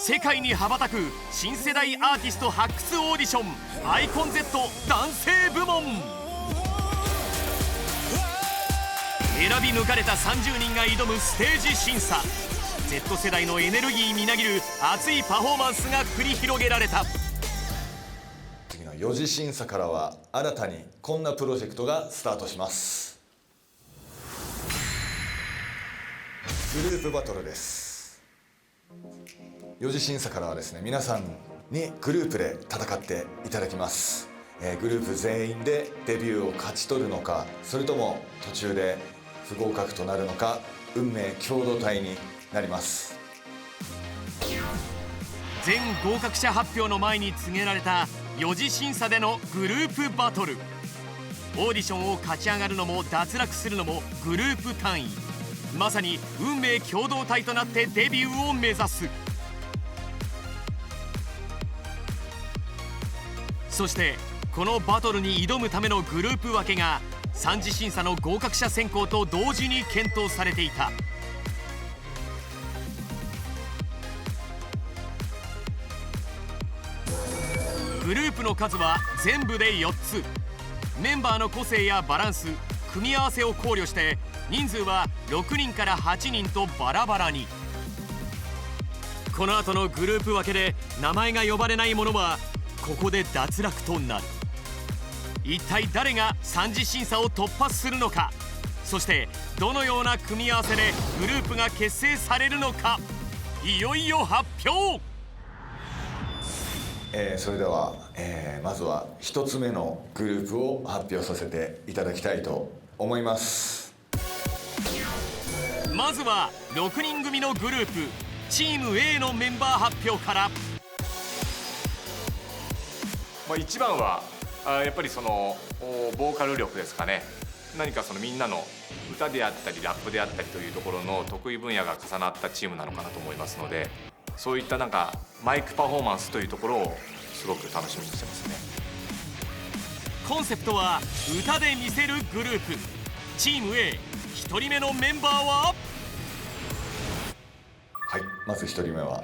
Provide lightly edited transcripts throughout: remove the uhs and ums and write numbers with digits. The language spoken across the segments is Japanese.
世界に羽ばたく新世代アーティスト発掘オーディションアイコン Z 男性部門。選び抜かれた30人が挑むステージ審査。 Z 世代のエネルギーみなぎる熱いパフォーマンスが繰り広げられた。次の4次審査からは新たにこんなプロジェクトがスタートします。グループバトルです。4次審査からはですね、皆さんにグループで戦っていただきます。グループ全員でデビューを勝ち取るのか、それとも途中で不合格となるのか、運命共同体になります。全合格者発表の前に告げられた4次審査でのグループバトル。オーディションを勝ち上がるのも脱落するのもグループ単位。まさに運命共同体となってデビューを目指す。そしてこのバトルに挑むためのグループ分けが3次審査の合格者選考と同時に検討されていた。グループの数は全部で4つ。メンバーの個性やバランス、組み合わせを考慮して人数は6人から8人とバラバラに。この後のグループ分けで名前が呼ばれない者はここで脱落となる。一体誰が3次審査を突破するのか、そしてどのような組み合わせでグループが結成されるのか、いよいよ発表。それでは、まずは1つ目のグループを発表させていただきたいと思います。まずは6人組のグループチーム A のメンバー発表から。一番はやっぱりそのボーカル力ですかね。何かそのみんなの歌であったりラップであったりというところの得意分野が重なったチームなのかなと思いますので、そういったなんかマイクパフォーマンスというところをすごく楽しみにしてますね。コンセプトは歌で見せるグループ。チーム A 1人目のメンバーは。はい、まず1人目は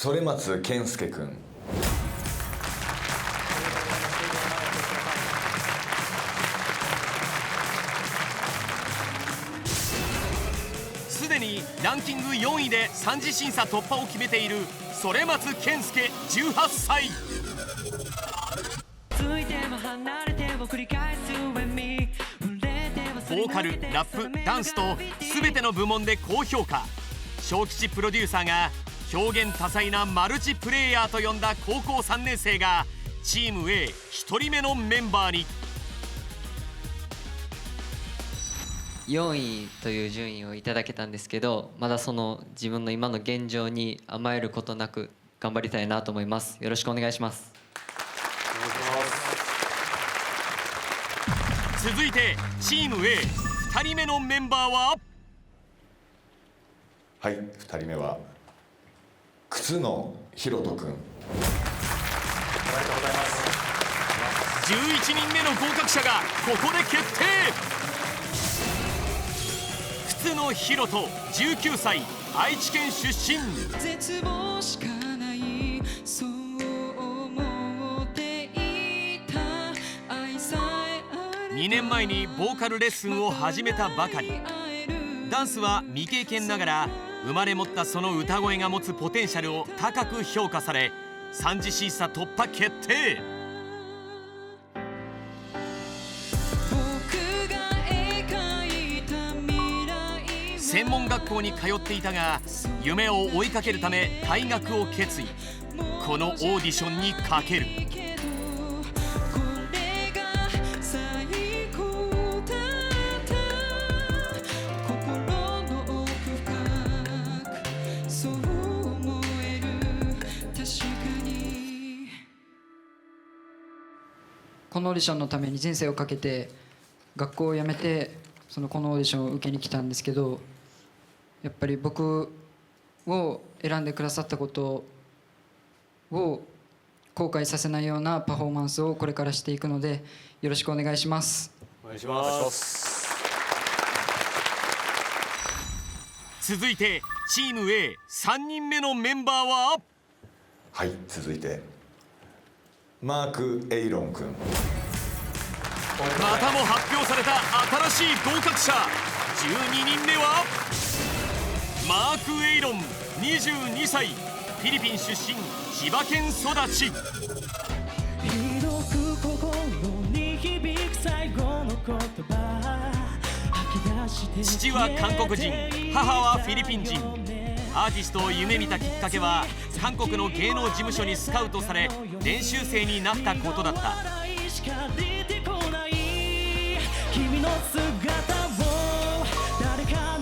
反松健介くん。すでにランキング4位で3次審査突破を決めている反松健介18歳。ボーカル、ラップ、ダンスと全ての部門で高評価。小吉プロデューサーが表現多彩なマルチプレイヤーと呼んだ高校3年生がチーム A1 人目のメンバーに。4位という順位をいただけたんですけど、まだその自分の今の現状に甘えることなく頑張りたいなと思います。よろしくお願いします。続いてチーム A2 人目のメンバーは。はい、2人目は靴野ひろとくん。おめでとうございます。11人目の合格者がここで決定。靴野ひろと19歳、愛知県出身。絶望しかないそう思っていた愛さえあれば2年前にボーカルレッスンを始めたばかり。ダンスは未経験ながら生まれ持ったその歌声が持つポテンシャルを高く評価され3次審査突破決定。専門学校に通っていたが夢を追いかけるため退学を決意。このオーディションにかける。このオーディションのために人生をかけて学校を辞めてこのオーディションを受けに来たんですけど、やっぱり僕を選んでくださったことを後悔させないようなパフォーマンスをこれからしていくのでよろしくお願いします。お願いします。続いてチーム A3 人目のメンバーは。はい、続いてマーク・エイロン君。またも発表された新しい合格者。12人目はマーク・エイロン、22歳、フィリピン出身、千葉県育ち。広く心に響く最後の言葉、吐き出して父は韓国人、母はフィリピン人。アーティストを夢見たきっかけは韓国の芸能事務所にスカウトされ練習生になったことだった。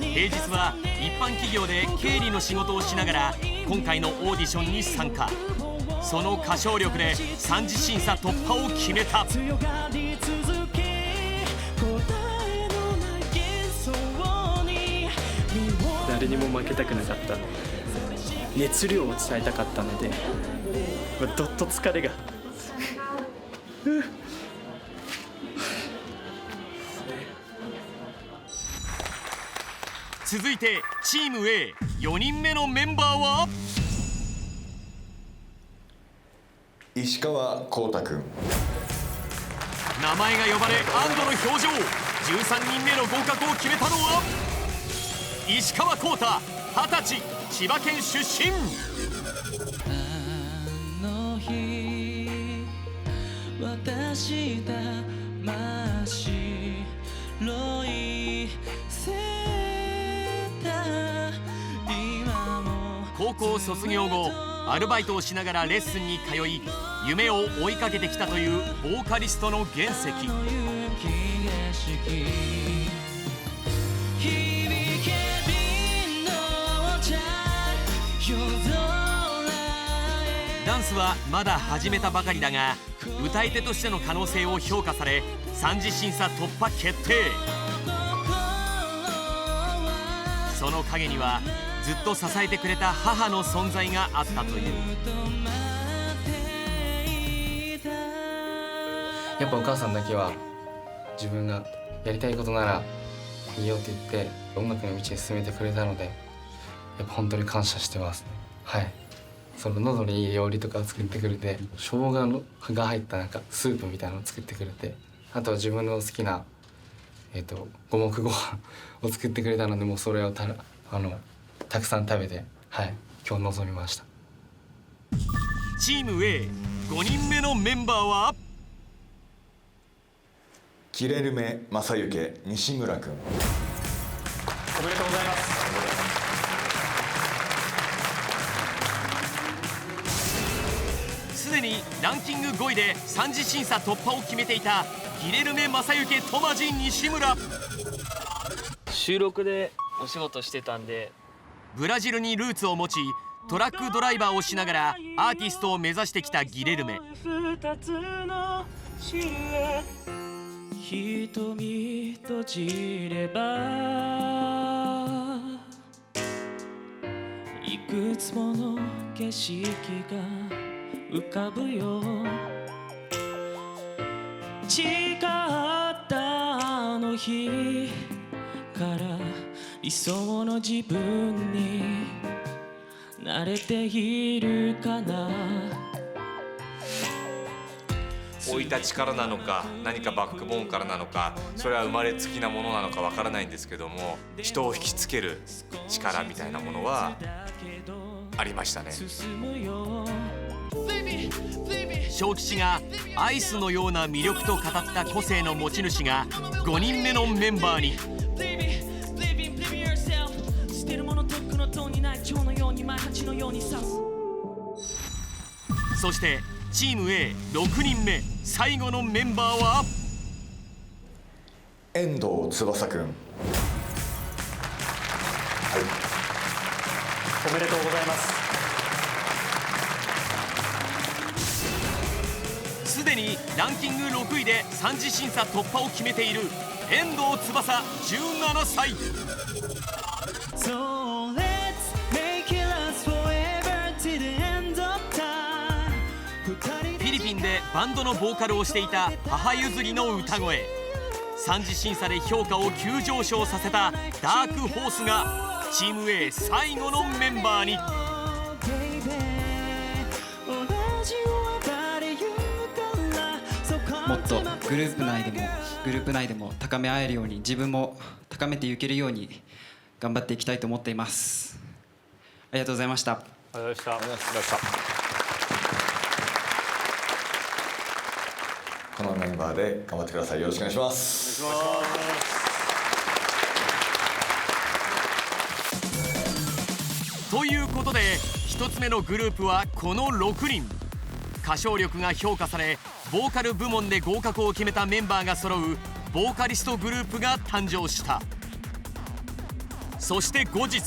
平日は一般企業で経理の仕事をしながら今回のオーディションに参加。その歌唱力で3次審査突破を決めた。誰にも負けたくなかった熱量を伝えたかったので、どっと疲れが続いてチーム A4 人目のメンバーは石川光太君。名前が呼ばれ安堵の表情。13人目の合格を決めたのは石川光太、20歳、千葉県出身。あの日渡した真っ白いセーター、今も高校卒業後アルバイトをしながらレッスンに通い夢を追いかけてきたというボーカリストの原石。ダンスはまだ始めたばかりだが歌い手としての可能性を評価され3次審査突破決定。その陰にはずっと支えてくれた母の存在があったという。やっぱお母さんだけは自分がやりたいことならいいよって言って音楽の道に進めてくれたので、やっぱ本当に感謝してますね。はい、その喉にいい料理とかを作ってくれて、生姜が入ったなんかスープみたいなのを作ってくれて、あとは自分の好きな五目ご飯を作ってくれたので、もうそれをたくさん食べて、はい、今日臨みました。チーム A5 人目のメンバーはキレルメ正幸、西村君。おめでとうございます。すでにランキング5位で3次審査突破を決めていたギレルメ正幸、トマジ西村。収録でお仕事してたんで、ブラジルにルーツを持ちトラックドライバーをしながらアーティストを目指してきたギレルメ。瞳閉じればいくつもの景色が浮かぶよ。誓ったあの日から理想の自分に慣れているかな。生い立ちからなのか何かバックボーンからなのか、それは生まれつきなものなのかわからないんですけども、人を引きつける力みたいなものはありましたね。小吉がアイスのような魅力と語った個性の持ち主が5人目のメンバーに。そしてチーム A6 人目最後のメンバーは遠藤翼君。はい、おめでとうございます。すでにランキング6位で3次審査突破を決めている遠藤翼17歳。So let's make it last forever till the end of time。 フィリピンでバンドのボーカルをしていた母譲りの歌声。3次審査で評価を急上昇させたダークホースがチーム A 最後のメンバーに。もっとグループ内でも高め合えるように、自分も高めていけるように頑張っていきたいと思っています。ありがとうございました。ありがとうございました。このメンバーで頑張ってください。よろしくお願いします。ということで1つ目のグループはこの6人。歌唱力が評価されボーカル部門で合格を決めたメンバーが揃うボーカリストグループが誕生した。そして後日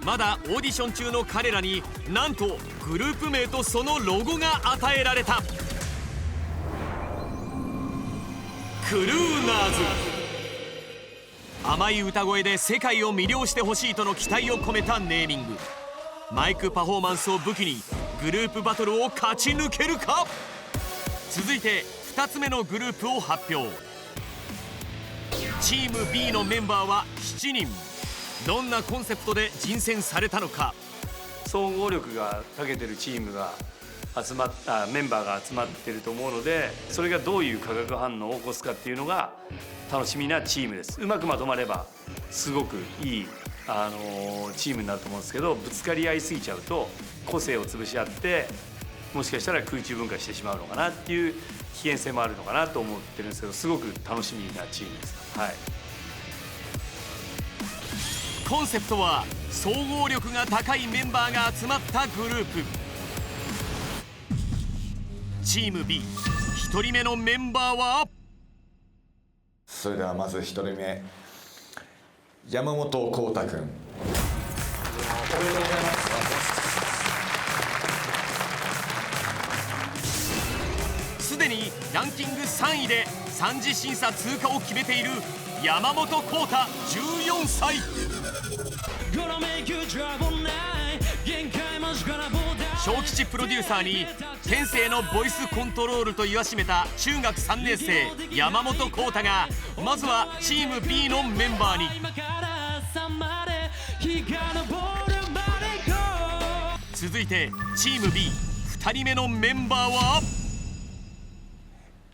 まだオーディション中の彼らになんとグループ名とそのロゴが与えられた。クルーナーズ。甘い歌声で世界を魅了してほしいとの期待を込めたネーミング。マイクパフォーマンスを武器にグループバトルを勝ち抜けるか。続いて2つ目のグループを発表。チーム B のメンバーは7人。どんなコンセプトで人選されたのか。総合力が長けてるチームがメンバーが集まってると思うので、それがどういう化学反応を起こすかっていうのが楽しみなチームです。うまくまとまればすごくいいチームになると思うんですけど、ぶつかり合いすぎちゃうと個性を潰し合ってもしかしたら空中分解してしまうのかなっていう危険性もあるのかなと思ってるんですけど、すごく楽しみなチームです。はい。コンセプトは総合力が高いメンバーが集まったグループ。チーム B 1人目のメンバーは。それではまず1人目、山本浩太君。おめでとうございます。すでにランキング3位で3次審査通過を決めている山本浩太14歳。小吉プロデューサーに天性のボイスコントロールと言わしめた中学3年生山本浩太がまずはチーム B のメンバーに。続いてチーム B2 人目のメンバーは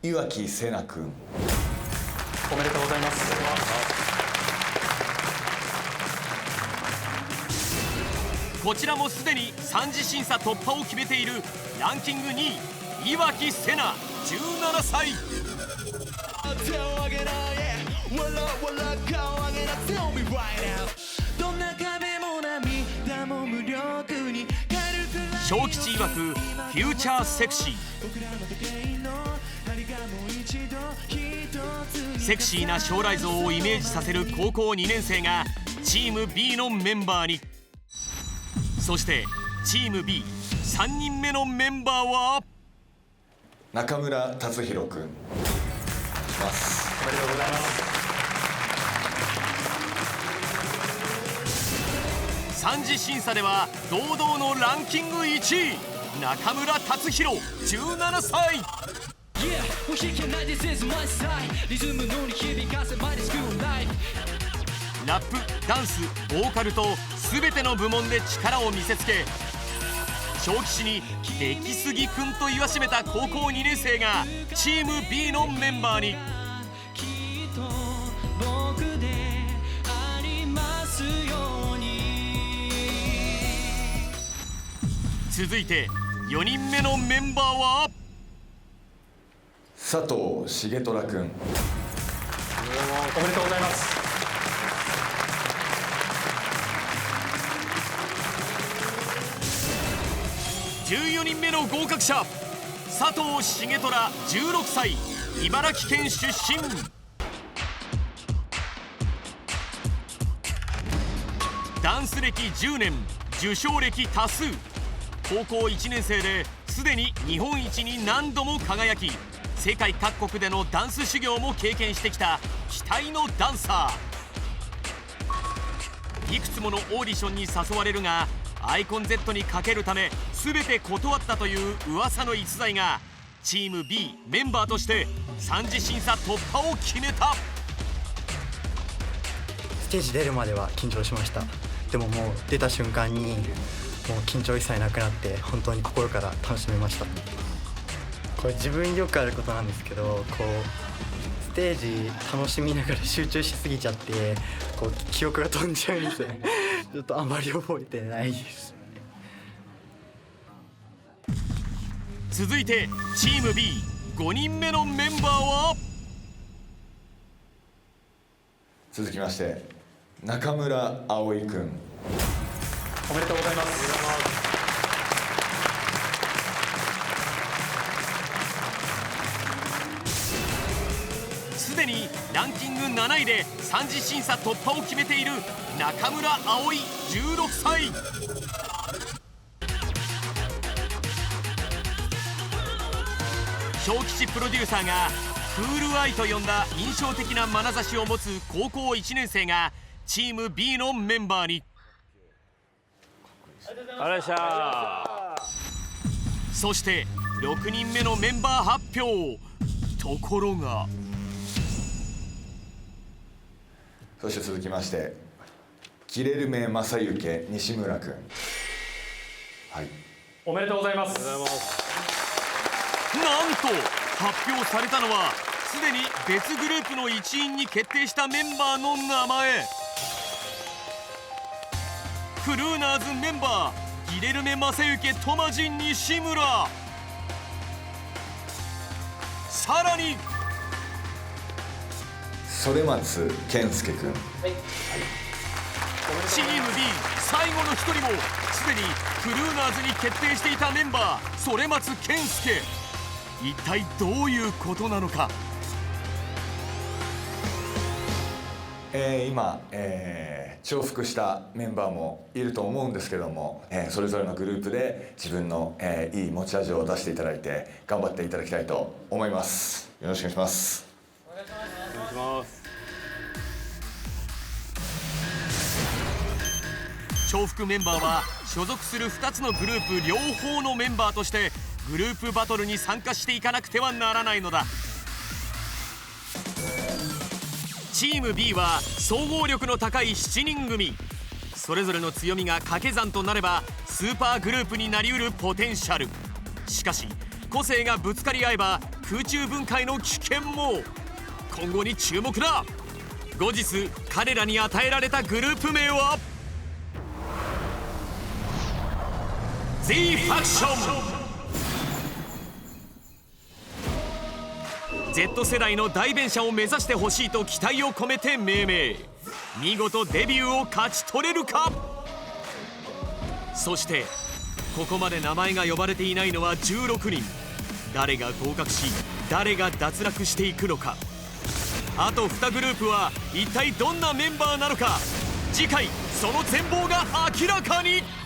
岩城瀬那君。おめでとうございます。こちらもすでに3次審査突破を決めているランキング2位岩城瀬那17歳。小吉曰くフューチャーセクシー。セクシーな将来像をイメージさせる高校2年生がチーム B のメンバーに。そしてチーム B3 人目のメンバーは中村達弘君。おめでとうございます。3次審査では堂々のランキング1位中村達弘17歳。ラップ、ダンス、ボーカルと全ての部門で力を見せつけ小吉に出来すぎくんと言わしめた高校2年生がチーム B のメンバーに。続いて4人目のメンバーは佐藤重虎君。おめでとうございます。14人目の合格者佐藤重虎16歳茨城県出身。ダンス歴10年受賞歴多数。高校1年生ですでに日本一に何度も輝き世界各国でのダンス修行も経験してきた期待のダンサー。いくつものオーディションに誘われるがアイコン Z にかけるため全て断ったという噂の逸材がチーム B メンバーとして3次審査突破を決めた。ステージ出るまでは緊張しました。でももう出た瞬間にもう緊張一切なくなって本当に心から楽しめました。これ自分によくあることなんですけど、こうステージ楽しみながら集中しすぎちゃってこう記憶が飛んじゃうんですねちょっとあんまり覚えてないです。続いてチーム B5 人目のメンバーは続きまして中村葵くん。おめでとうございます。すでにランキング7位で3次審査突破を決めている中村葵16歳。小吉プロデューサーがクールアイと呼んだ印象的な眼差しを持つ高校1年生がチーム B のメンバーに。そして6人目のメンバー発表。ところがそして続きましてキレルメ正幸西村くん。はい、おめでとうございます。なんと発表されたのはすでに別グループの一員に決定したメンバーの名前。クルーナーズメンバーギレルメ正幸トマジン西村。さらに反松健介くん。チーム B 最後の一人もすでにクルーナーズに決定していたメンバー反松健介。一体どういうことなのか。今、重複したメンバーもいると思うんですけども、それぞれのグループで自分の、いい持ち味を出していただいて頑張っていただきたいと思います。よろしくお願いします。お願いします。重複メンバーは所属する2つのグループ両方のメンバーとしてグループバトルに参加していかなくてはならないのだ。チーム B は総合力の高い7人組。それぞれの強みが掛け算となればスーパーグループになりうるポテンシャル。しかし個性がぶつかり合えば空中分解の危険も。今後に注目だ。後日彼らに与えられたグループ名は Z ファクション。Z 世代の代弁者を目指してほしいと期待を込めて命名。見事デビューを勝ち取れるか。そしてここまで名前が呼ばれていないのは16人。誰が合格し誰が脱落していくのか。あと2グループは一体どんなメンバーなのか。次回その全貌が明らかに。